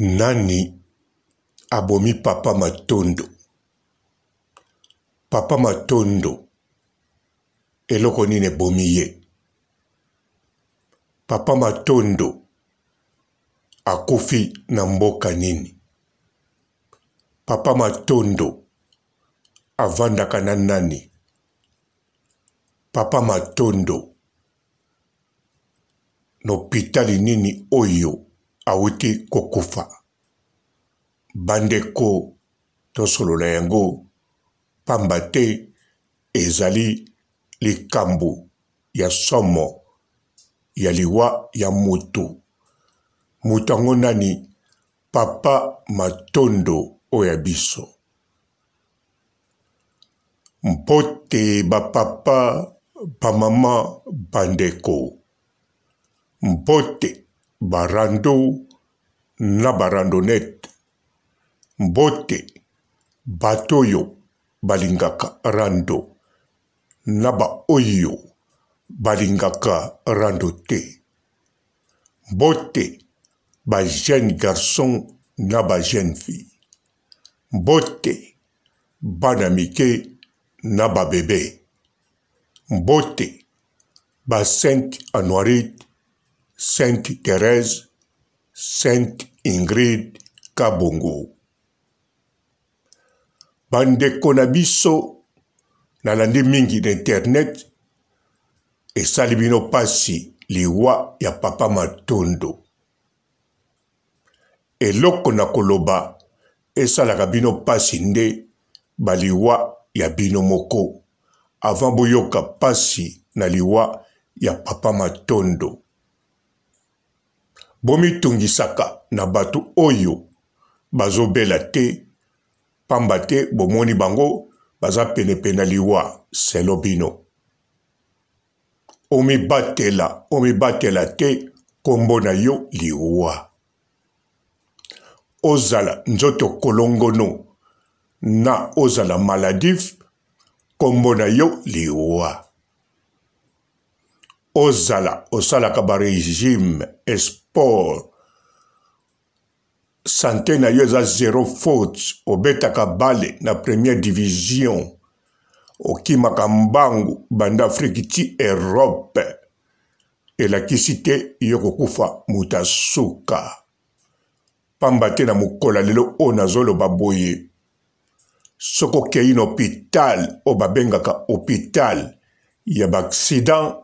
Nani abomi Papa Matondo? Papa Matondo eloko nini ebomi ye? Papa Matondo akufi na mboka nini? Papa Matondo avandaka na nani? Papa Matondo n'hôpitali nini oyo awuti kokufa? Bandeko tosolola yango pamba te ezali likambo ya somo ya liwa ya mutu. Mutu yango nani? Papa Matondo oya biso. Mpote bapapa, bamama, bandeko. Mbote barando na barandonete. Mbote batoyo balingaka rando na ba oyo balingaka rando te. Mbote ba jeune garçon na ba jeune fille. Mbote bana mike na ba bébé. Mbote ba Sainte Honorite, Sainte Thérèse, Sainte Ingrid Kabongo. Bandeko na biso nalandi mingi d'internet esali bino pasi liwa ya Papa Matondo. Eloko na koloba esalaka bino pasi nde baliwa ya bino moko avant boyoka pasi na liwa ya Papa Matondo. Bomitungisaka na batu oyo bazobela te pamba te bomoni bango baza pene liwa selo bino. Omibatela te kombo na yo liwa. Ozala nzoto kolongono na ozala maladif kombo na yo liwa. Ozala osalaka ba régime sport santé na yo eza zéro faute. Obetaka bale na première division. Okimaka mbangu banda Afrique ti Europe. Elakisi te yo kokufa mutasuka. Pamba te na mukola lelo o nazoloba boye. Soko kei na hôpital o babengaka hôpital ya b'accident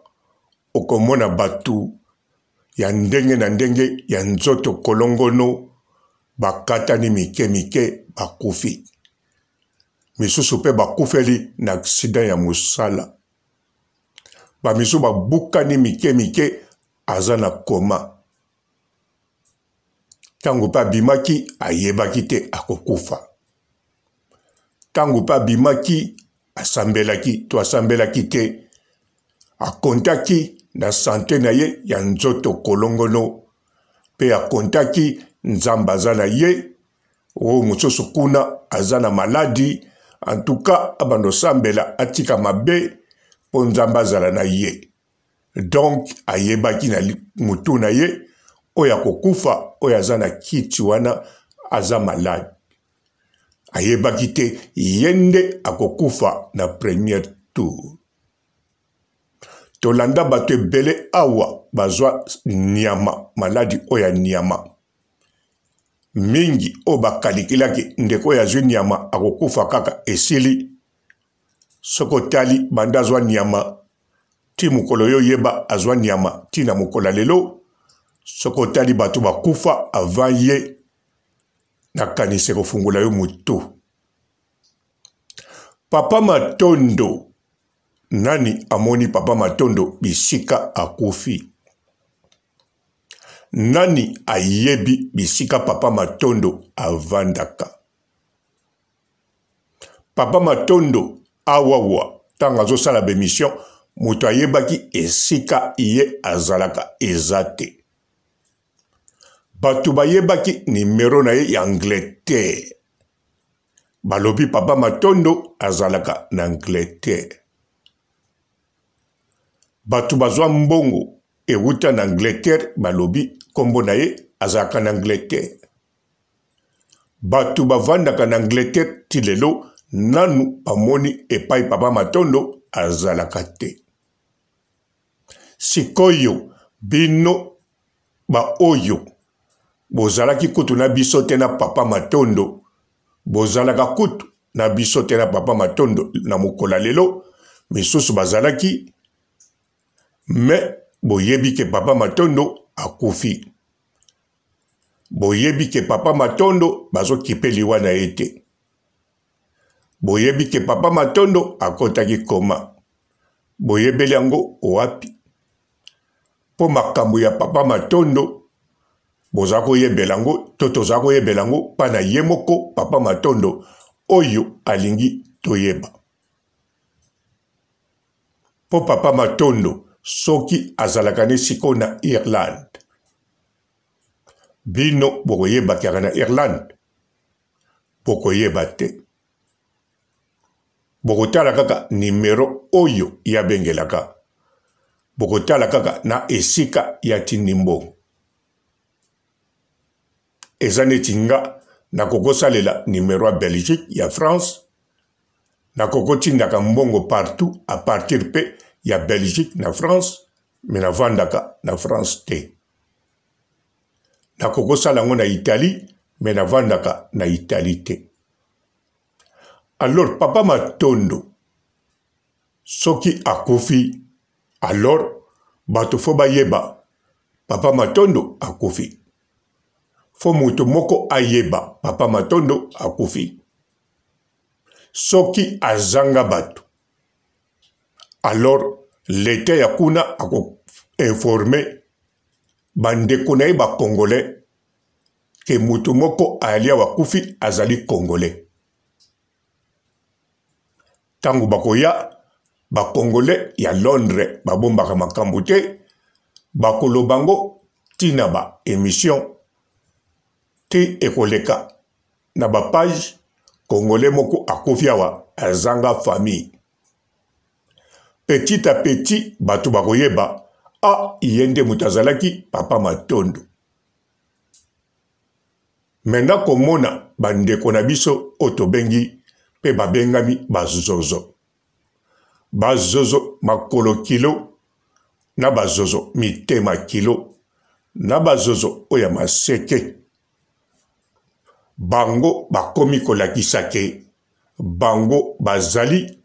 okomona batu ya ndenge na ndenge ya nzoto kolongono bakatani mike bakufi. Misusu pe bakufeli na accident ya musala. Bamisu babukani mike aza na koma. Tangu pa bimaki ayebaki te akokufa. Tangu pa bimaki asambelaki to asambelaki te akontaki na santé na ye ya nzoto kolongono pe akontaki nzamba aza na ye o mususu kuna aza na maladi. En tout cas abando sambela atika mabe po nzamba azala na ye. Donc ayebaki na mutu na ye oya kokufa oya aza na kiti wana aza malade. Ayebaki te yende akokufa na premier tour. Tolanda bato ebele awa bazwa nyama maladi oya nyama. Mingi o bakalikilaki ndeko ya zwi nyama akokufa kaka esili. Soko tali banda azwa nyama ti mukolo yo yeba azwa nyama ti na mukola lelo. Soko tali bato bakufa avant ye na kanise kofungula yo mutu. Papa Matondo. Nani amoni Papa Matondo bisika akufi? Nani ayebi bisika Papa Matondo avandaka? Papa Matondo awawa tanga zo sala bemission mutu ayebaki esika iye azalaka ezate. Batu bayebaki nimero na ye ya Angleterre. Balobi Papa Matondo azalaka na Angleterre. Batu bazwa mbongo ewuta na Angleterre balobi kombo na ye azalaka na Angleterre. Batu bavandaka na Angleterre ti lelo nanu bamoni epai papa Matondo azalaka te. Sikoyo bino ba oyo bozalaki kutu na biso te na papa Matondo, bozalaka kutu na biso te na papa Matondo na mokola lelo misusu bazalaki, me boyebi ke papa Matondo akufi. Boyebi ke papa Matondo bazo kipe liwa na ete. Boyebi ke papa Matondo akotaki koma. Boyebeli yango owapi. Po makambo ya papa Matondo bozako yebelango, toto zako yebelango pana yemoko papa Matondo oyo alingi toyeba. Po papa Matondo soki azalakane siko na Irlande. Bino bokoyeba kaka na Irlande. Bokoyeba te. Bokotala kaka nimero oyo ya bengelaka. Bokotala kaka na esika ya tindimbo. Ezane tinga na koko salela numero ya Belgique ya France. Na koko tindaka mbongo partout à partir pe ya Belgique na France. Mena vandaka na France te. Na koko salango na Italie. Mena vandaka na Italie te. Alors papa Matondo soki akufi. Alors bato fo bayeba papa Matondo akufi. Fo mutu moko ayeba papa Matondo akufi. Soki azanga bato. Alors l'État ya kuna ako informé bandeko na ye ba Congolais ke mutu moko alia wakufi azali Congolais. Tangu bakoya ba Congolais ya Londres babombaka makambo te bakolobango tina ba émission te ekoleka na ba page Congolais moko akufi awa azanga famille. Petit à petit bato bakoyeba yende mutazalaki papa Matondo. Mena komona bandeko na biso otobengi pe babengami bazozo. Bazozo makolo kilo na bazozo mitema kilo na bazozo oya maseke. Bango bakomi kolakisa ke bango bazali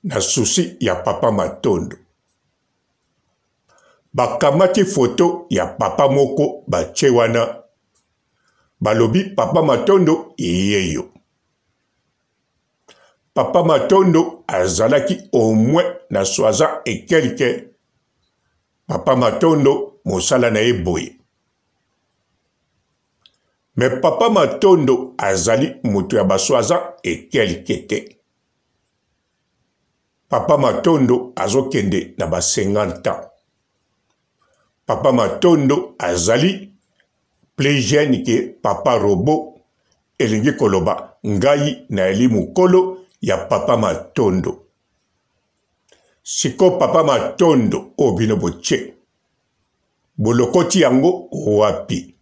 na susi ya papa Matondo. Bakamati foto ya papa moko bache wana. Balobi papa Matondo yeyo. Papa Matondo azalaki au moins na 60 et quelques. Papa Matondo mosala na eboye. Mais papa Matondo azali mutu ya ba 60 et quelques te. Papa Matondo azokende na ba 50 ans. Papa Matondo azali plus jeune que papa Robo elingi koloba ngai na eli mukolo ya papa Matondo. Siko papa Matondo obino boche. Bolokoti yango wapi.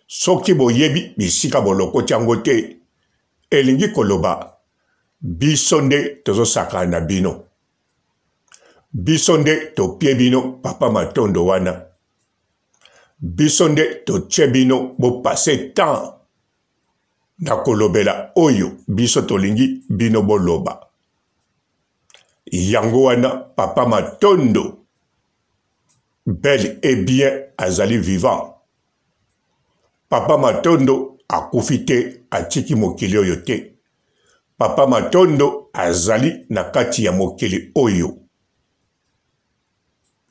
Soki boyebi bisika bolokoti yango te elingi koloba bisonde tozo saka na bino. Bisonde to pie bino papa Matondo wana. Bisonde to tche bino bo passe temps na kolobela oyo biso tolingi bino boloba. Yango wana papa Matondo bel et bien azali vivant. Papa Matondo akufite atiki mokili oyo te. Papa Matondo azali na kati ya mokili oyo.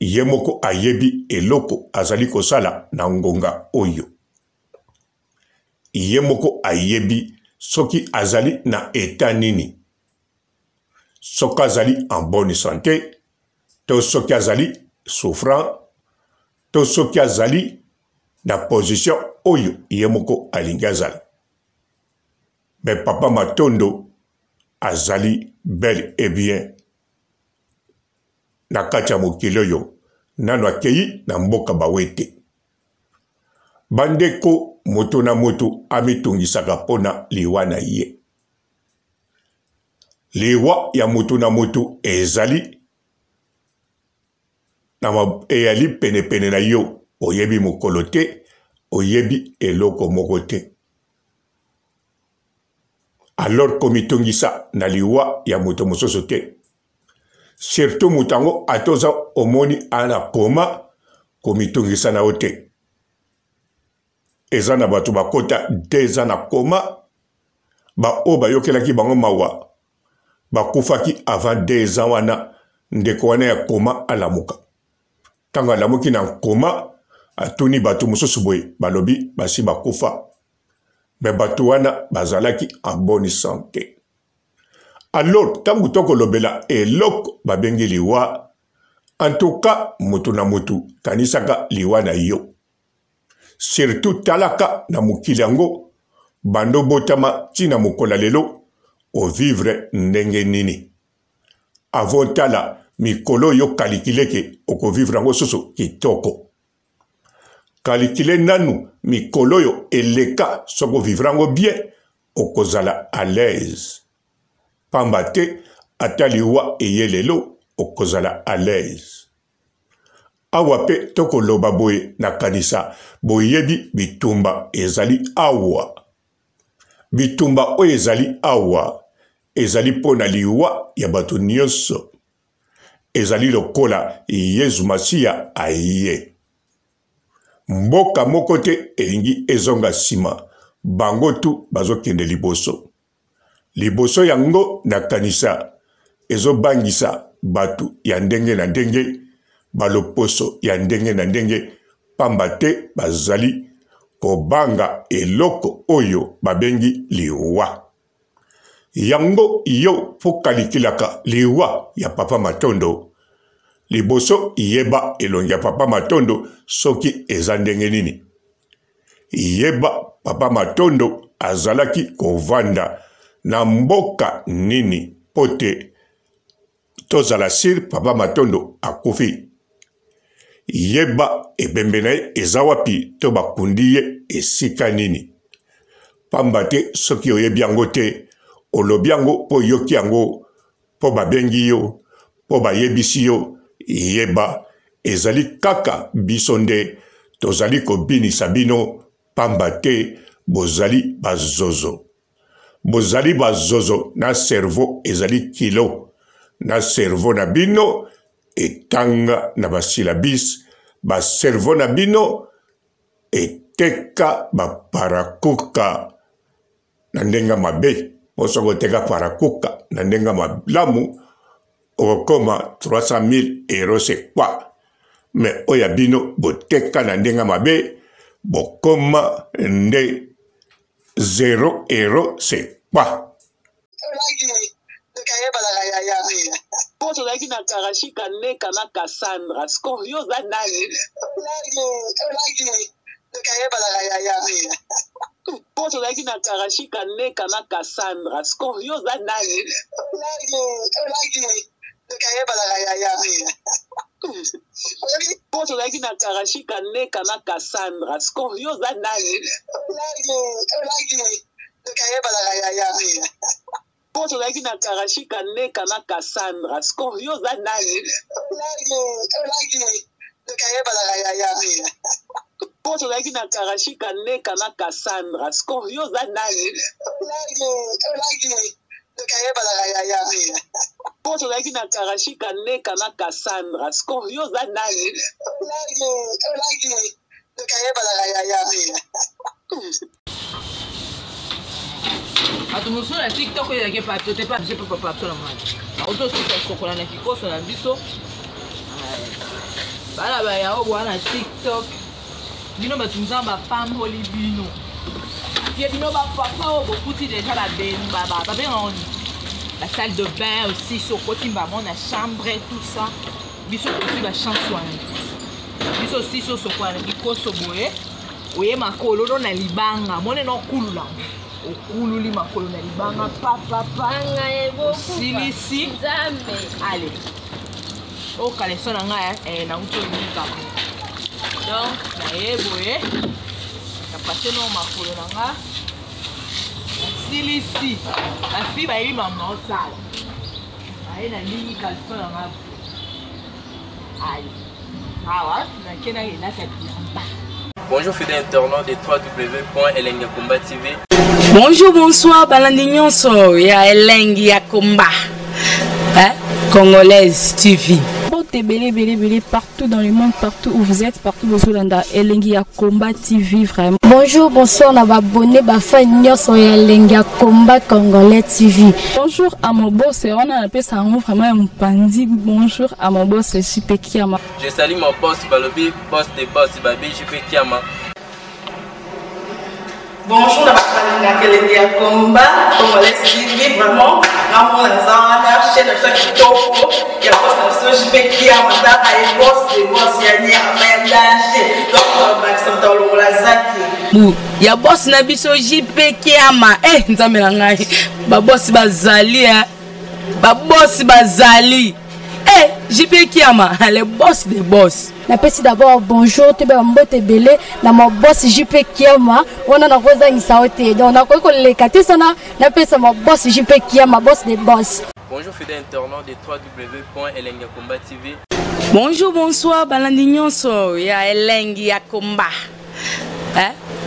Yemoko ayebi eloko azali kosala na ngonga oyo. Yemoko ayebi soki azali na état nini. Soki azali en bonne santé, to soki azali souffrant, to soki azali na position oyo yemoko alingi azali. Mais papa Matondo azali bel et bien na kati ya mokili oyo nano akei na mboka bawete. Bandeko moto na moto amitungisaka pona liwa na ye. Liwa ya moto na moto ezali na eyali pene na yo oyebi mokolo te, oyebi eloko moko te. Alors komitungisa na liwa ya moto mosusu te. Surtout mutango atoza omoni ana koma komitungisa na ote. Eza na batu bakota deza na koma ba oba yokelaki bango mawa bakufaki avant 2 ans wana ndeko wana ya koma alamuka. Tanga alamuki na koma atuni batu mususu boye balobi basi bakufa. Mais batu wana bazalaki en bonne santé. Alors tangu toko lobela eloko babengi liwa, en tout cas mutu na mutu kanisaka liwa na yo. Surtout talaka na mukili yango bando botama tina mukola lelo o vivre ndenge nini. Avant tala mikolo yo kalikileke oko vivre yango susu kitoko. Kalikile nanu mikolo yo eleka soko vivre yango bien okozala à l'aise. Pambate ataliwa eyelelo okozala à l'aise. Awa pe toko loba boye na kanisa boyebi bitumba ezali awa. Bitumba o ezali awa ezali pona liwa ya bato nyonso. Ezali lokola Yesu Masia aye. Mboka moko te elingi ezonga sima bango tu bazokende liboso. Liboso yango na kanisa ezobangisa batu ya ndenge na ndenge baloposo ya ndenge na ndenge pamba te bazali kobanga eloko oyo babengi liwa. Yango yo fokalikilaka liwa ya Papa Matondo. Liboso yeba elongi ya Papa Matondo soki eza ndenge nini. Yeba Papa Matondo azalaki kovanda na mboka nini pote tozala sir Papa Matondo akufi. Yeba ebembe na ye eza wapi to bakundi ye esika nini. Pamba te soki oyebi yango te olobi yango po yoki yango po babengi yo po bayebisi yo. Yeba ezali kaka biso nde tozali kobinisa bino pamba te bozali bazozo. Bozali bazozo na cerveau ezali kilo. Na cerveau na bino etanga na basilabis. Ba cerveau na bino eteka baparakuka na ndenga mabe. Osoko teka parakuka na ndenga malamu. Okoma 300,000 euros c'est quoi? Mais oya bino boteka na ndenga mabe bokoma nde 0 euro c'est quoi? Poso laki na karashika neka na Cassandra Scorio za nani? Poso laki na karashika neka na Cassandra Scorio za nani? Poso laki na karashika neka na Cassandra Scorio za nani? Poso laki na karashika neka na Cassandra Scorio za nani? Poso laki na karashika neka na Cassandra Scorio za nani? Poso laki na karashika neka na Cassandra Scorio za nani? Atumusula TikTok yake pato te pa jepa papa so na mwana. Auto sokola na kikoso na biso. Bala ba ya obwana TikTok. Bino batunza ba femme holi bino. Puis bino ba papa o bokuti déjà la ben baba. Ba ben on la salle de bain aussi sur côté ba mon chambre et tout ça. Biso aussi ba chanson. Biso aussi so sokwa na kikoso boye. Oye makolo na libanga. Mone no kulula. Okululi makolo na libanga papa silisi allez au kaleso na nga na uto nika donc na yeboye passé non ma polo nanga. Silisi. La fille va y maman au sale. Aïe na ligne calfon nanga. Aïe. Ah ouais, na kena Bonjour fidèles internautes de www.elengiakomba TV. Bonjour, bonsoir, balandinyon so ya Elengi ya Komba. Congolaise TV. Belé partout dans le monde, partout où vous êtes, partout où vous êtes, Elengi ya Komba TV vraiment. Bonjour, bonsoir, on va abonner à Fanny sur Elengi ya Komba Congolais TV. Bonjour à mon boss, on a appelé ça vraiment un pandi. Bonjour à mon boss, JP Kiama. Je salue mon boss Balobi, boss des boss Babi, JP Kiama. Bonjour, à Elengi ya Komba Congolais TV vraiment. Ramon Lazana, chaîne de qui topo, il y a boss de JP Kiama, il boss des boss, il y a un danger. Donc, on va s'entendre la zaki. Ya boss na biso JP Kiama nzambe na ngai ba boss bazali ba boss bazali JP Kiama le boss des boss. Napesi d'abord bonjour te ba mbote belé na mo boss JP Kiama wana na koza ngisaote donc na ko lekati sana napesa mo boss JP Kiama boss des boss. Bonjour fidèles internautes de www.elengiakomba TV. Bonjour bonsoir balandinyon so ya Elengi ya Komba.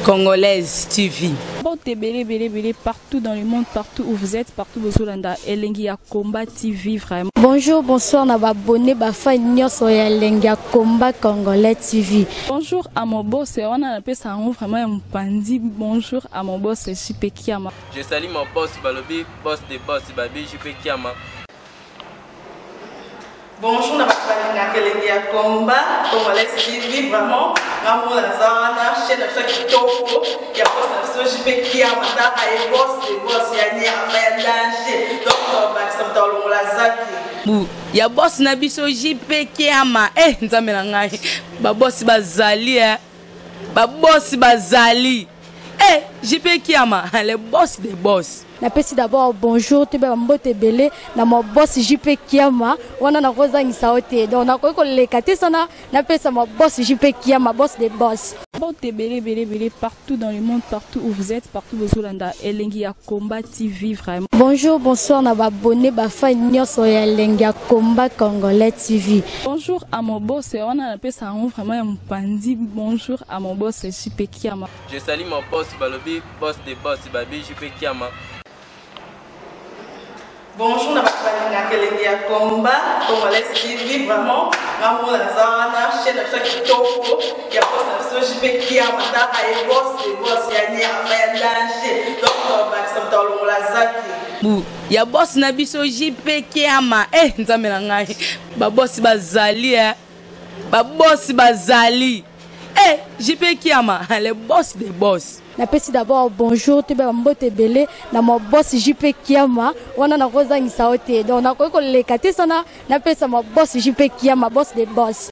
Congolaise TV. Belé partout dans le monde, partout où vous êtes, partout où vous êtes, Elengi ya Komba TV vraiment. Bonjour, bonsoir, on va abonner à Fanny sur Elengi ya Komba Congolais TV. Bonjour à mon boss, on a appelé ça vraiment un pandi. Bonjour à mon boss, JP Kiama. Je salue mon boss Balobi, boss des boss Babi, JP Kiama. Bonjour, à Elengi ya Komba Congolais TV vraiment. Ramon Lazana, chaîne de qui topo, il y a boss de JP Kiama, il boss des boss, il y a un danger. Donc, on va s'entendre la zaki. Ya boss na biso JP Kiama, nzambe na ngai ba boss bazali ba boss bazali. JP Kiama, le boss des boss. Napesi d'abord bonjour te ba mbote belé na mo boss JP Kiama wana na koza ngisaote donc na ko lekati sana napesa mo boss JP Kiama boss des boss. Belé partout dans le monde, partout où vous êtes, partout où vous êtes, Elengi ya Komba TV vraiment. Bonjour, bonsoir, on va abonner à Fanny sur Elengi ya Komba Congolais TV. Bonjour à mon boss, on a appelé ça vraiment un pandi. Bonjour à mon boss, JP Kiama. Je salue mon boss Balobi, boss des boss Babi, JP Kiama. Bonjour, à Elengi ya Komba Congolais TV vraiment. Ramon Lazana, chaîne de qui topo, il y a boss de JP Kiama, il boss des boss, il y a un danger. Donc, on va s'entendre la zaki. Ya boss na biso JP Kiama, nzambe na ngai ba boss bazali ba boss bazali. JP Kiama, le boss des boss. Napesi d'abord bonjour te ba mbote belé na mo boss JP Kiama wana na koza ngisaote donc na ko lekati sana napesa mo boss JP Kiama boss des boss.